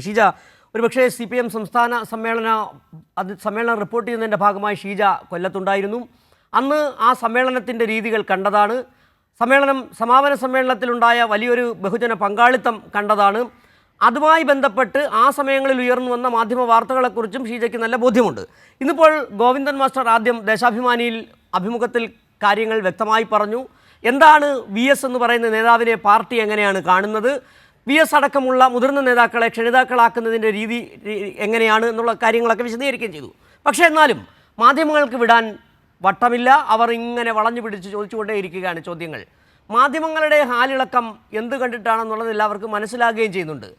ഷീജ ഒരുപക്ഷേ CPM സംസ്ഥാന സമ്മേളനം റിപ്പോർട്ട് ചെയ്യുന്നതിൻ്റെ ഭാഗമായി ഷീജ കൊല്ലത്തുണ്ടായിരുന്നു. അന്ന് ആ സമ്മേളനത്തിൻ്റെ രീതികൾ കണ്ടതാണ്. സമാപന സമ്മേളനത്തിലുണ്ടായ വലിയൊരു ബഹുജന പങ്കാളിത്തം കണ്ടതാണ്. അതുമായി ബന്ധപ്പെട്ട് ആ സമയങ്ങളിൽ ഉയർന്നു വന്ന മാധ്യമ വാർത്തകളെക്കുറിച്ചും ഷീജയ്ക്ക് നല്ല ബോധ്യമുണ്ട്. ഇന്നിപ്പോൾ ഗോവിന്ദൻ മാസ്റ്റർ ആദ്യം ദേശാഭിമാനിയിൽ അഭിമുഖത്തിൽ കാര്യങ്ങൾ വ്യക്തമായി പറഞ്ഞു. എന്താണ് VS എന്ന് പറയുന്ന നേതാവിനെ പാർട്ടി എങ്ങനെയാണ് കാണുന്നത്, VS അടക്കമുള്ള മുതിർന്ന നേതാക്കളെ ക്ഷണിതാക്കളാക്കുന്നതിൻ്റെ രീതി എങ്ങനെയാണ് എന്നുള്ള കാര്യങ്ങളൊക്കെ വിശദീകരിക്കുകയും ചെയ്തു. പക്ഷേ എന്നാലും മാധ്യമങ്ങൾക്ക് വിടാൻ വട്ടമില്ല. അവർ ഇങ്ങനെ വളഞ്ഞു പിടിച്ച് ചോദിച്ചുകൊണ്ടേയിരിക്കുകയാണ് ചോദ്യങ്ങൾ. മാധ്യമങ്ങളുടെ ഹാലിളക്കം എന്ത് കണ്ടിട്ടാണെന്നുള്ളത് എല്ലാവർക്കും മനസ്സിലാകുകയും ചെയ്യുന്നുണ്ട്.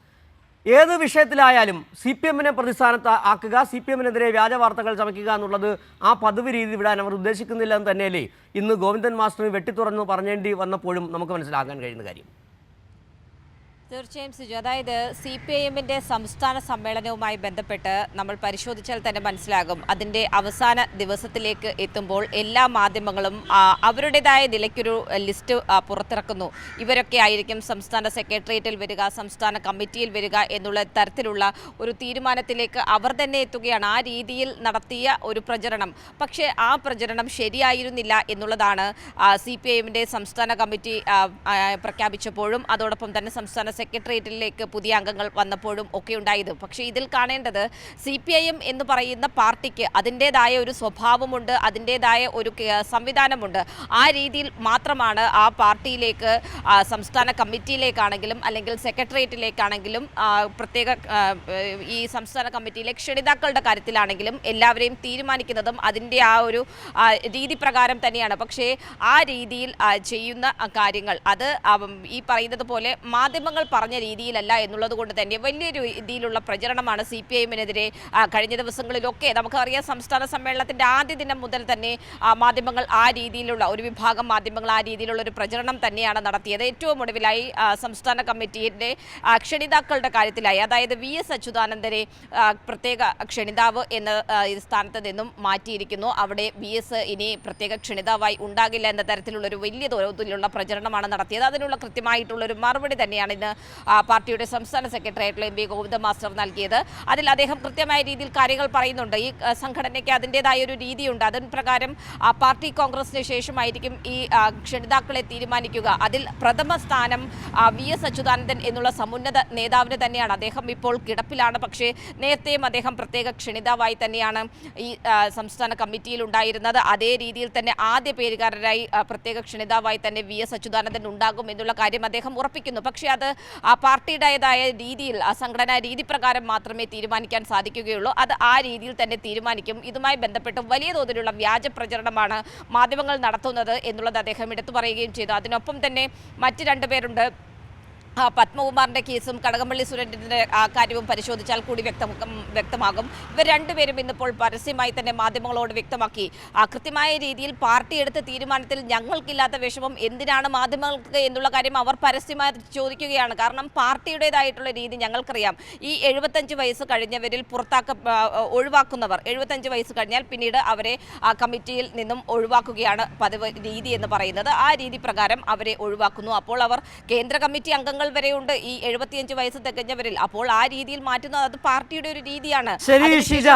ഏത് വിഷയത്തിലായാലും CPMനെ പ്രതിസ്ഥാനത്ത് ആക്കുക, CPMനെതിരെ വ്യാജ വാർത്തകൾ ചമയ്ക്കുക എന്നുള്ളത് ആ പതിവ് രീതി വിടാൻ അവർ ഉദ്ദേശിക്കുന്നില്ല എന്ന് തന്നെയല്ലേ ഇന്ന് ഗോവിന്ദൻ മാസ്റ്റർ വെട്ടിത്തുറന്ന് പറഞ്ഞേണ്ടി വന്നപ്പോഴും നമുക്ക് മനസ്സിലാക്കാൻ കഴിയുന്ന കാര്യം. തീർച്ചയായും സിജു, അതായത് CPIMന്റെ സംസ്ഥാന സമ്മേളനവുമായി ബന്ധപ്പെട്ട് നമ്മൾ പരിശോധിച്ചാൽ തന്നെ മനസ്സിലാകും. അതിൻ്റെ അവസാന ദിവസത്തിലേക്ക് എത്തുമ്പോൾ എല്ലാ മാധ്യമങ്ങളും അവരുടേതായ നിലയ്ക്കൊരു ലിസ്റ്റ് പുറത്തിറക്കുന്നു. ഇവരൊക്കെ ആയിരിക്കും സംസ്ഥാന സെക്രട്ടേറിയറ്റിൽ വരിക, സംസ്ഥാന കമ്മിറ്റിയിൽ വരിക എന്നുള്ള തരത്തിലുള്ള ഒരു തീരുമാനത്തിലേക്ക് അവർ തന്നെ എത്തുകയാണ്. ആ രീതിയിൽ നടത്തിയ ഒരു പ്രചരണം, പക്ഷേ ആ പ്രചരണം ശരിയായിരുന്നില്ല എന്നുള്ളതാണ് CPIMന്റെ സംസ്ഥാന കമ്മിറ്റി പ്രഖ്യാപിച്ചപ്പോഴും അതോടൊപ്പം തന്നെ സംസ്ഥാന സെക്രട്ടേറിയറ്റിലേക്ക് പുതിയ അംഗങ്ങൾ വന്നപ്പോഴും ഒക്കെ ഉണ്ടായത്. പക്ഷേ ഇതിൽ കാണേണ്ടത് CPIM എന്ന് പറയുന്ന പാർട്ടിക്ക് അതിൻ്റേതായ ഒരു സ്വഭാവമുണ്ട്, അതിൻ്റേതായ ഒരു സംവിധാനമുണ്ട്. ആ രീതിയിൽ മാത്രമാണ് ആ പാർട്ടിയിലേക്ക് സംസ്ഥാന കമ്മിറ്റിയിലേക്കാണെങ്കിലും അല്ലെങ്കിൽ സെക്രട്ടേറിയറ്റിലേക്കാണെങ്കിലും പ്രത്യേക ഈ സംസ്ഥാന കമ്മിറ്റിയിലെ ക്ഷണിതാക്കളുടെ കാര്യത്തിലാണെങ്കിലും എല്ലാവരെയും തീരുമാനിക്കുന്നതും അതിൻ്റെ ആ ഒരു രീതി പ്രകാരം തന്നെയാണ്. പക്ഷേ ആ രീതിയിൽ ചെയ്യുന്ന കാര്യങ്ങൾ അത് ഈ പറയുന്നത് പോലെ മാധ്യമങ്ങൾ പറഞ്ഞ രീതിയിലല്ല എന്നുള്ളത് കൊണ്ട് തന്നെ വലിയ രീതിയിലുള്ള പ്രചരണമാണ് CPIMനെതിരെ കഴിഞ്ഞ ദിവസങ്ങളിലൊക്കെ. നമുക്കറിയാം, സംസ്ഥാന സമ്മേളനത്തിൻ്റെ ആദ്യ ദിനം മുതൽ തന്നെ മാധ്യമങ്ങൾ ആ രീതിയിലുള്ള ഒരു വിഭാഗം മാധ്യമങ്ങൾ ആ രീതിയിലുള്ള ഒരു പ്രചരണം തന്നെയാണ് നടത്തിയത്. ഏറ്റവും ഒടുവിലായി സംസ്ഥാന കമ്മിറ്റിയുടെ ക്ഷണിതാക്കളുടെ കാര്യത്തിലായി, അതായത് VS അച്യുതാനന്ദനെ പ്രത്യേക ക്ഷണിതാവ് എന്ന സ്ഥാനത്ത് നിന്നും മാറ്റിയിരിക്കുന്നു. അവിടെ VS ഇനി പ്രത്യേക ക്ഷണിതാവായി ഉണ്ടാകില്ല എന്ന തരത്തിലുള്ളൊരു വലിയ തോതിലുള്ള പ്രചരണമാണ് നടത്തിയത്. അതിനുള്ള കൃത്യമായിട്ടുള്ളൊരു മറുപടി തന്നെയാണ് ഇന്ന് പാർട്ടിയുടെ സംസ്ഥാന സെക്രട്ടേറിയറ്റിൽ MP ഗോവിന്ദൻ മാസ്റ്റർ നൽകിയത്. അതിൽ അദ്ദേഹം കൃത്യമായ രീതിയിൽ കാര്യങ്ങൾ പറയുന്നുണ്ട്. ഈ സംഘടനയ്ക്ക് അതിൻ്റെതായ ഒരു രീതിയുണ്ട്. അതിന് പ്രകാരം പാർട്ടി കോൺഗ്രസിന് ശേഷമായിരിക്കും ഈ ക്ഷണിതാക്കളെ തീരുമാനിക്കുക. അതിൽ പ്രഥമ സ്ഥാനം VS അച്യുതാനന്ദൻ എന്നുള്ള സമുന്നത നേതാവിന് തന്നെയാണ്. അദ്ദേഹം ഇപ്പോൾ കിടപ്പിലാണ്. പക്ഷേ നേരത്തെയും അദ്ദേഹം പ്രത്യേക ക്ഷണിതാവായി തന്നെയാണ് ഈ സംസ്ഥാന കമ്മിറ്റിയിൽ ഉണ്ടായിരുന്നത്. അതേ രീതിയിൽ തന്നെ ആദ്യ പേരുകാരനായി പ്രത്യേക ക്ഷണിതാവായി തന്നെ VS അച്യുതാനന്ദൻ ഉണ്ടാകും എന്നുള്ള കാര്യം അദ്ദേഹം ഉറപ്പിക്കുന്നു. പക്ഷേ അത് ആ പാർട്ടിയുടേതായ രീതിയിൽ സംഘടനാ രീതി പ്രകാരം മാത്രമേ തീരുമാനിക്കാൻ സാധിക്കുകയുള്ളൂ. അത് ആ രീതിയിൽ തന്നെ തീരുമാനിക്കും. ഇതുമായി ബന്ധപ്പെട്ട് വലിയ തോതിലുള്ള വ്യാജ പ്രചരണമാണ് മാധ്യമങ്ങൾ നടത്തുന്നത് എന്നുള്ളത് അദ്ദേഹം എടുത്തു പറയുകയും ചെയ്തു. അതിനൊപ്പം തന്നെ മറ്റ് രണ്ടുപേരുണ്ട്. പത്മകുമാറിൻ്റെ കേസും കടകംപള്ളി സുരേന്ദ്രൻ്റെ കാര്യവും പരിശോധിച്ചാൽ കൂടി വ്യക്തമാകും. ഇവർ രണ്ടുപേരും ഇന്നിപ്പോൾ പരസ്യമായി തന്നെ മാധ്യമങ്ങളോട് വ്യക്തമാക്കി, കൃത്യമായ രീതിയിൽ പാർട്ടി എടുത്ത തീരുമാനത്തിൽ ഞങ്ങൾക്കില്ലാത്ത വിഷമം എന്തിനാണ് മാധ്യമങ്ങൾക്ക് എന്നുള്ള കാര്യം അവർ പരസ്യമായി ചോദിക്കുകയാണ്. കാരണം പാർട്ടിയുടേതായിട്ടുള്ള രീതി ഞങ്ങൾക്കറിയാം. ഈ 75 വയസ്സ് കഴിഞ്ഞവരിൽ ഒഴിവാക്കുന്നവർ 75 വയസ്സ് കഴിഞ്ഞാൽ പിന്നീട് അവരെ കമ്മിറ്റിയിൽ നിന്നും ഒഴിവാക്കുകയാണ് പതിവ് രീതി എന്ന് പറയുന്നത്. ആ രീതി പ്രകാരം അവരെ ഒഴിവാക്കുന്നു. അപ്പോൾ അവർ കേന്ദ്ര കമ്മിറ്റി അംഗങ്ങൾ വരെയുണ്ട് ഈ 75 വയസ്സ് തികഞ്ഞവരിൽ. അപ്പോൾ ആ രീതിയിൽ മാറ്റുന്നത് അത് പാർട്ടിയുടെ ഒരു രീതിയാണ്. ശരി ഷീജ.